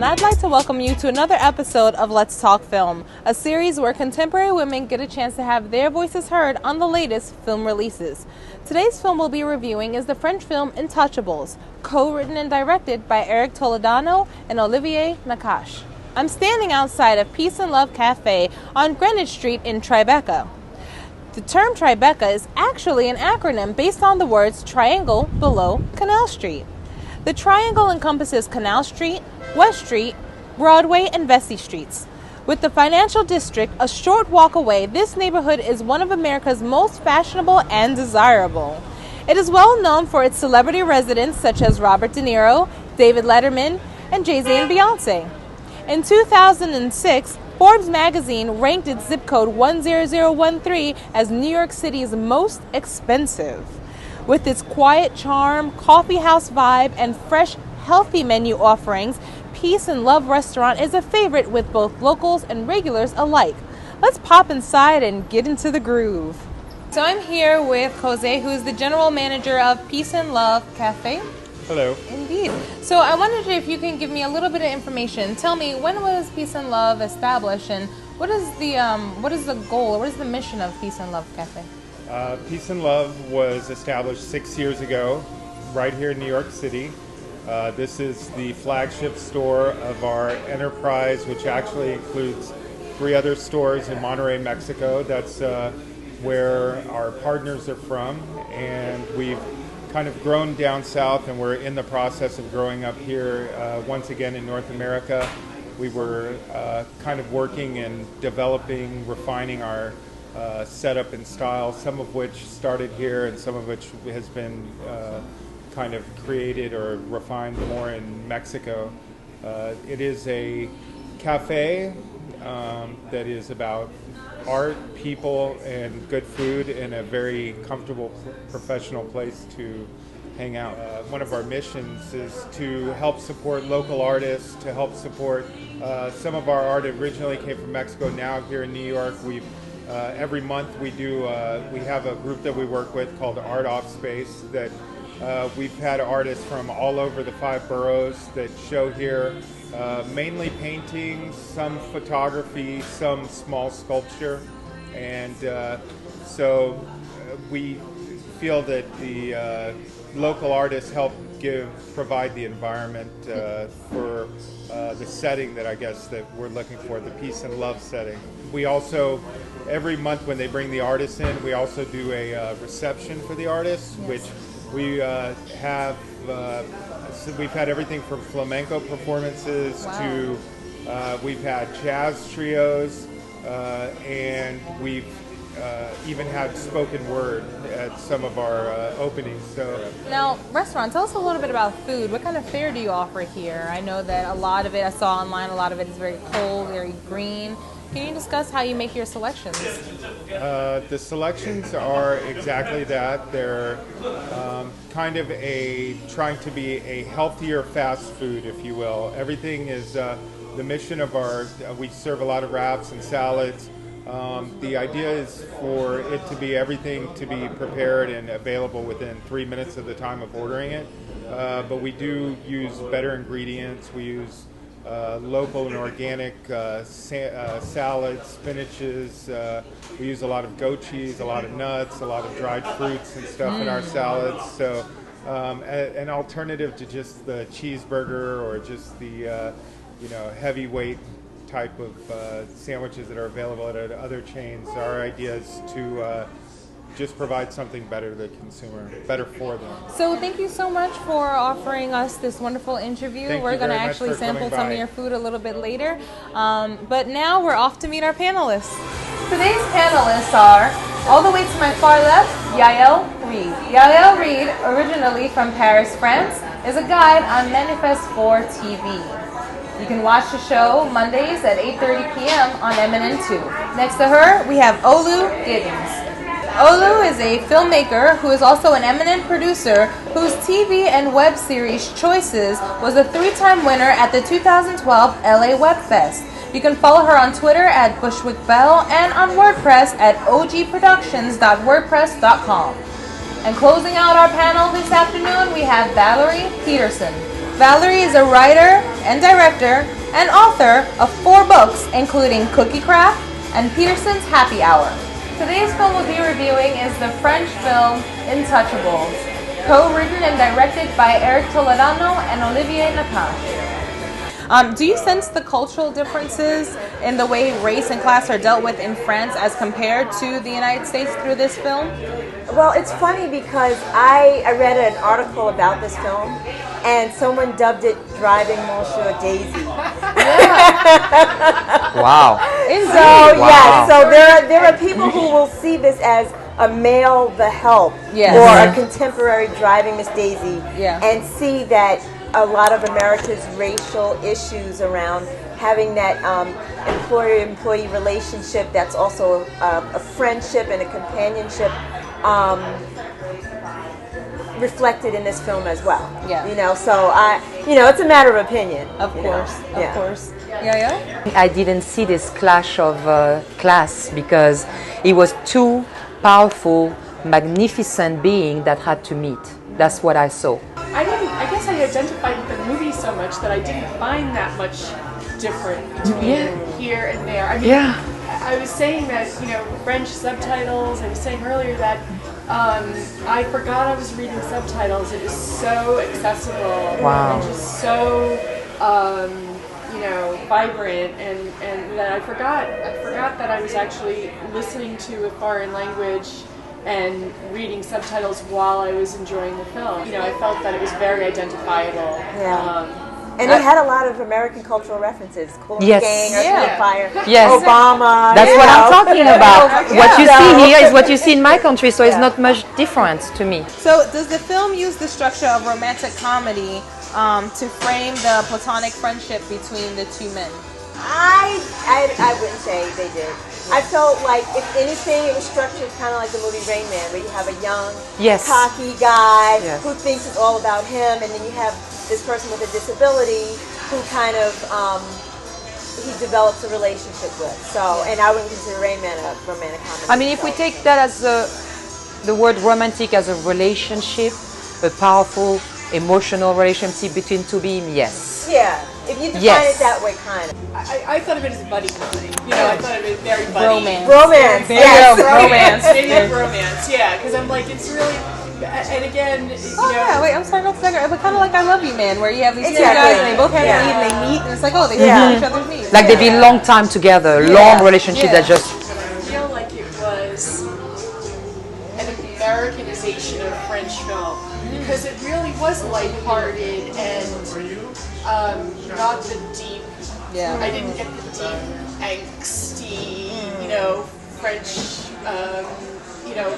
and I'd like to welcome you to another episode of Let's Talk Film, a series where contemporary women get a chance to have their voices heard on the latest film releases. Today's film we'll be reviewing is the French film Intouchables, co-written and directed by Eric Toledano and Olilvier Nakache. I'm standing outside of Peace and Love Cafe on Greenwich Street in Tribeca. The term Tribeca is actually an acronym based on the words triangle below Canal Street. The triangle encompasses Canal Street, West Street, Broadway, and Vesey Streets. With the financial district a short walk away, this neighborhood is one of America's most fashionable and desirable. It is well known for its celebrity residents such as Robert De Niro, David Letterman, and Jay-Z and Beyonce. In 2006, Forbes magazine ranked its zip code 10013 as New York City's most expensive. With its quiet charm, coffee house vibe, and fresh, healthy menu offerings, Peace and Love Restaurant is a favorite with both locals and regulars alike. Let's pop inside and get into the groove. So I'm here with Jose, who is the general manager of Peace and Love Cafe. Hello. Indeed. So I wondered if you can give me a little bit of information. Tell me, when was Peace and Love established, and what is the goal, or what is the mission of Peace and Love Cafe? Peace and Love was established 6 years ago, right here in New York City. This is the flagship store of our enterprise, which actually includes 3 other stores in Monterrey, Mexico. That's where our partners are from, and we've kind of grown down south, and we're in the process of growing up here once again in North America. We were kind of working and developing, refining our setup and style, some of which started here and some of which has been kind of created or refined more in Mexico. It is a cafe that is about art, people, and good food in a very comfortable, professional place to hang out. One of our missions is to help support local artists, to help support some of our art originally came from Mexico, now here in New York. We've every month we have a group that we work with called Art Off Space that we've had artists from all over the 5 boroughs that show here, mainly paintings, some photography, some small sculpture, and so we feel that the local artists help provide the environment for the setting that I guess that we're looking for, the peace and love setting. We also, every month when they bring the artists in, we also do a reception for the artists, which we have. So we've had everything from flamenco performances to we've had jazz trios, and we've even had spoken word at some of our openings. So now, restaurant, tell us a little bit about food. What kind of fare do you offer here? I know that a lot of it, I saw online, a lot of it is very cold, very green. Can you discuss how you make your selections? The selections are exactly that. They're kind of trying to be a healthier fast food, if you will. Everything is the mission of we serve a lot of wraps and salads. The idea is for it to be everything to be prepared and available within 3 minutes of the time of ordering it. But we do use better ingredients. We use local and organic salads, spinaches. We use a lot of goat cheese, a lot of nuts, a lot of dried fruits and stuff in our salads. So an alternative to just the cheeseburger or just the heavyweight type of sandwiches that are available at other chains. Our idea is to just provide something better to the consumer, better for them. So thank you so much for offering us this wonderful interview. We're going to actually sample some of your food a little bit later. But now we're off to meet our panelists. Today's panelists are, all the way to my far left, Yael Reed. Yael Reed, originally from Paris, France, is a guide on Manifest 4 TV. You can watch the show Mondays at 8:30 p.m. on MNN2. Next to her, we have Olu Giddens. Olu is a filmmaker who is also an eminent producer whose TV and web series Choices was a 3-time winner at the 2012 LA Web Fest. You can follow her on Twitter at BushwickBell and on WordPress at ogproductions.wordpress.com. And closing out our panel this afternoon, we have Valerie Peterson. Valerie is a writer and director and author of 4 books, including Cookie Craft and Peterson's Happy Hour. Today's film we'll be reviewing is the French film Intouchables, co-written and directed by Eric Toledano and Olilvier Nakache. Do you sense the cultural differences in the way race and class are dealt with in France as compared to the United States through this film? Well, it's funny because I read an article about this film and someone dubbed it Driving Monsieur Daisy. Wow. So, Wow. yeah, so there are people who will see this as a male The Help or a contemporary Driving Miss Daisy and see that a lot of America's racial issues around having that employer-employee relationship that's also a friendship and a companionship reflected in this film as well. Yeah. You know, so it's a matter of opinion. Of course, of course. Yeah. I didn't see this clash of class because it was two powerful, magnificent beings that had to meet. That's what I saw. I guess I identified with the movie so much that I didn't find that much different between here and there. I mean, I was saying that, French subtitles, I was saying earlier that I forgot I was reading subtitles. It is so accessible and just so, vibrant, and that I forgot that I was actually listening to a foreign language and reading subtitles while I was enjoying the film. I felt that it was very identifiable. And it had a lot of American cultural references. Cool Gang, Earth, Wind & Fire, Obama. That's what I'm talking about. What you see here is what you see in my country, so it's not much different to me. So does the film use the structure of romantic comedy to frame the platonic friendship between the two men? I wouldn't say they did. I felt like, if anything, it was structured kind of like the movie Rain Man, where you have a young, cocky guy who thinks it's all about him, and then you have this person with a disability who kind of he develops a relationship with. So, and I wouldn't consider Rain Man a romantic comedy. I mean, if we take that as the word romantic as a relationship, a powerful, emotional relationship between two beings, yes. Yeah. If you define it that way, kind of. I thought of it as a buddy comedy. I thought of it very buddy. Romance. Romance. Maybe a romance, because I'm like, it's really, and again, wait, I'm sorry, not to digress, but kind of like I Love You Man, where you have these two guys and they both have a need and they meet, and it's like, oh, they fulfill each other's needs. Like they've been long time together, long relationship that just... I feel like it was an Americanization of French film, because it really was lighthearted and not the deep. I didn't get the deep, angsty, French, like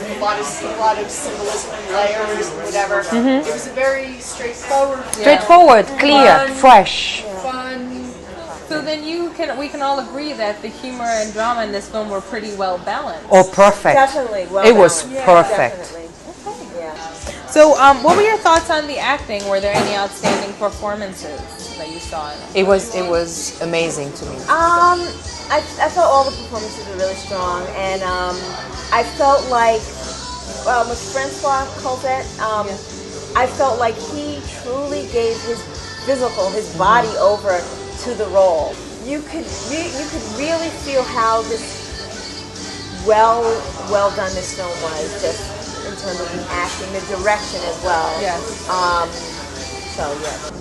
a lot of symbolism and layers and whatever. It was a very straightforward, clear, fresh. Fun. So then we can all agree that the humor and drama in this film were pretty well balanced. Oh, perfect. Definitely. Well it was perfect. Definitely. So, what were your thoughts on the acting? Were there any outstanding performances that you saw in it? It was amazing to me. I felt all the performances were really strong, and I felt like with Francois Colbert, I felt like he truly gave his body over to the role. You could really feel how well done this film was, just in terms of the acting, the direction as well.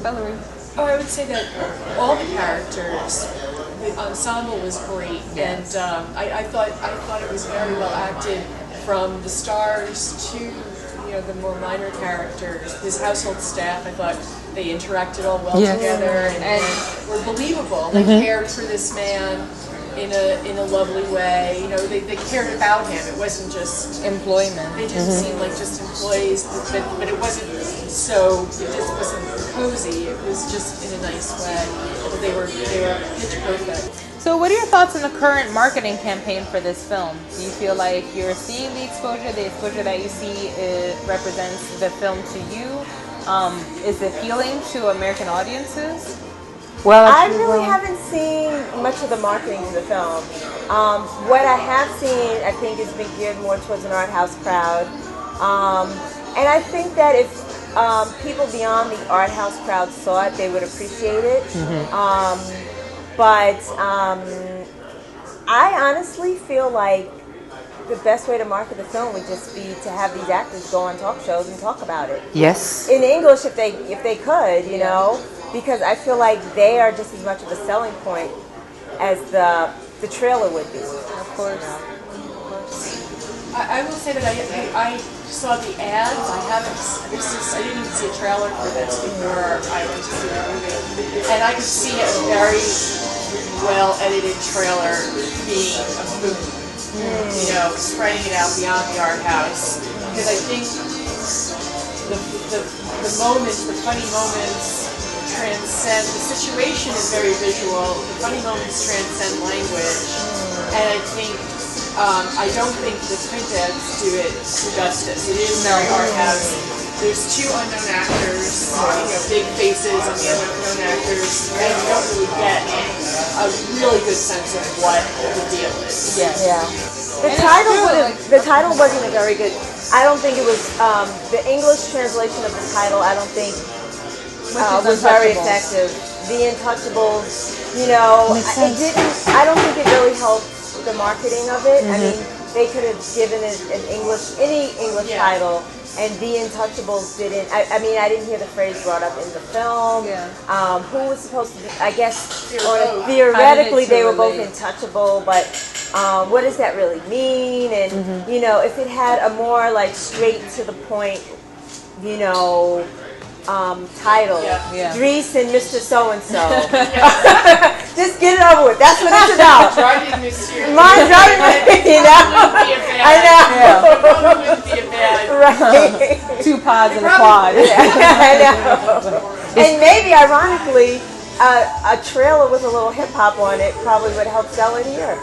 Valerie? Oh, I would say that all the characters, the ensemble was great, and I thought it was very well acted, from the stars to the more minor characters. His household staff, I thought they interacted all well together and were believable. They cared for this man in a lovely way. They cared about him. It wasn't just employment. They didn't seem like just employees, but it wasn't so. It just wasn't cozy. It was just in a nice way. They were pitch perfect. So what are your thoughts on the current marketing campaign for this film? Do you feel like you're seeing the exposure that you see represents the film to you? Is it appealing to American audiences? Well, I really haven't seen much of the marketing for the film. What I have seen, I think, has been geared more towards an art house crowd. And I think that if people beyond the art house crowd saw it, they would appreciate it. But I honestly feel like the best way to market the film would just be to have these actors go on talk shows and talk about it. Yes. In English, if they could, you know, because I feel like they are just as much of a selling point as the trailer would be. Of course. I will say that I saw the ads. I didn't even see a trailer for this before I went to see the movie, and I could see a very well edited trailer being a movie. You know, spreading it out beyond the art house, because I think the moments, the funny moments, transcend. The situation is very visual. The funny moments transcend language, and I think. I don't think the print ads do it justice. It is very art house. There's two unknown actors, big faces on the unknown actors, and you don't really get a really good sense of what the deal is. Yeah. The title wasn't a very good. I don't think it was the English translation of the title. I don't think was very effective. The Intouchables, it didn't. I don't think it really helped the marketing of it. I mean, they could have given it any English title, and The Intouchables didn't. I mean, I didn't hear the phrase brought up in the film. Who was supposed to be? I guess theoretically they were both intouchable, but what does that really mean? And if it had a more like straight to the point, title, Dries and Mr. So-and-so. Just get it over with. That's what it's about. Driving mystery. My driving mystery, I know. Wouldn't be a bad. Right. 2 pods and a quad. I know. And maybe, ironically, a trailer with a little hip-hop on it probably would help sell it here.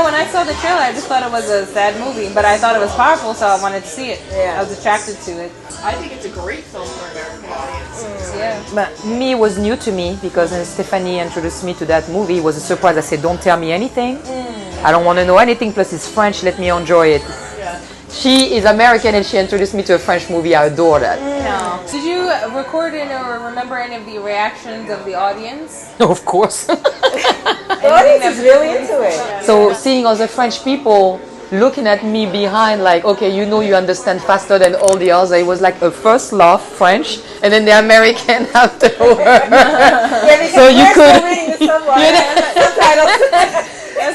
When I saw the trailer, I just thought it was a sad movie, but I thought it was powerful, so I wanted to see it. I was attracted to it. I think it's a great film for American audiences. But me was new to me because when Stephanie introduced me to that movie, it was a surprise. I said, don't tell me anything. I don't want to know anything, plus it's French, let me enjoy it. She is American and she introduced me to a French movie. I adore that. Did you record or remember any of the reactions of the audience? Of course. The audience is really into it. So seeing all the French people looking at me behind like, okay, you understand faster than all the others. It was like a first laugh, French, and then the American afterward. So you could...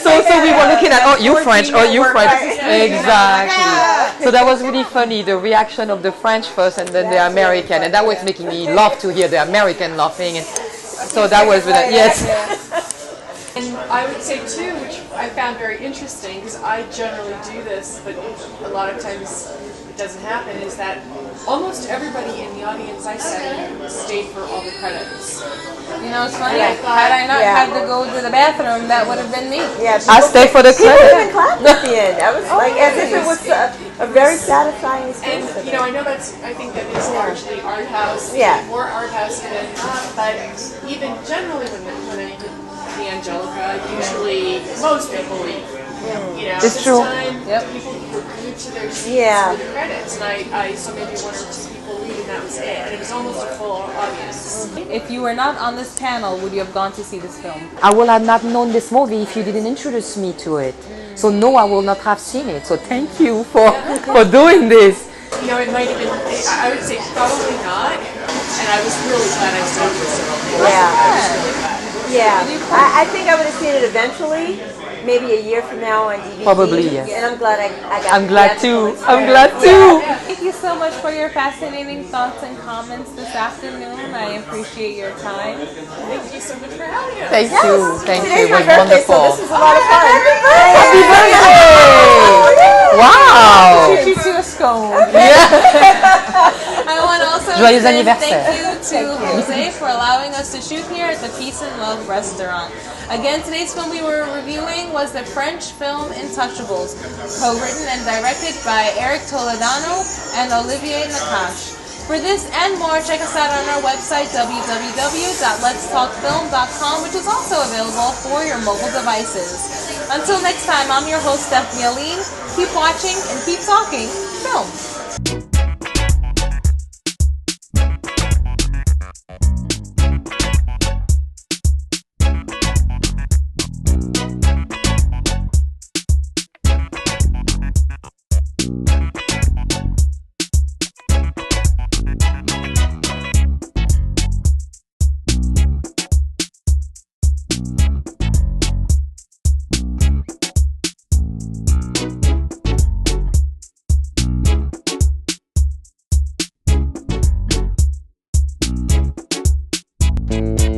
So we were looking at, oh, you French, oh, you French. Exactly. So that was really funny, the reaction of the French first and then the American. And that was making me laugh to hear the American laughing. And so that was really, yes. And I would say too, which I found very interesting, because I generally do this, but a lot of times it doesn't happen, is that almost everybody in the audience I said stayed for all the credits. It's funny. Had I not had to go to the bathroom, that would have been me. I stayed for the credits. People even clapped at the end. I was as if it was a very satisfying experience. And I know I think that it's largely art house, more art house than not, but even generally when I did the Angelica, usually most people leave. It's true. People were glued to their seats for the credits, and I saw maybe 1 or 2 people leave, and that was it. And it was almost a full audience. If you were not on this panel, would you have gone to see this film? I would have not known this movie if you didn't introduce me to it. So no, I will not have seen it. So thank you for doing this. It might have been, I would say probably not, and I was really glad I saw it. I was really glad. I think I would have seen it eventually, maybe a year from now on DVD. Probably, yes. And I'm glad I got I'm glad too. Thank you so much for your fascinating thoughts and comments this afternoon. I appreciate your time. Thank you so much for having us. Thank you. Thank you. Today's It was my birthday, wonderful. so this is a lot of fun. Happy birthday! Wow! Treat you to a scone. I want to also Joyeux say anniversaire. thank you to Jose for allowing us to shoot here at the Peace and Love restaurant. Again, today's film we were reviewing was the French film Intouchables, co-written and directed by Eric Toledano and Olilvier Nakache. For this and more, check us out on our website, www.letstalkfilmdotcom, which is also available for your mobile devices. Until next time, I'm your host, Stephanie Aline. Keep watching and keep talking film. Bye.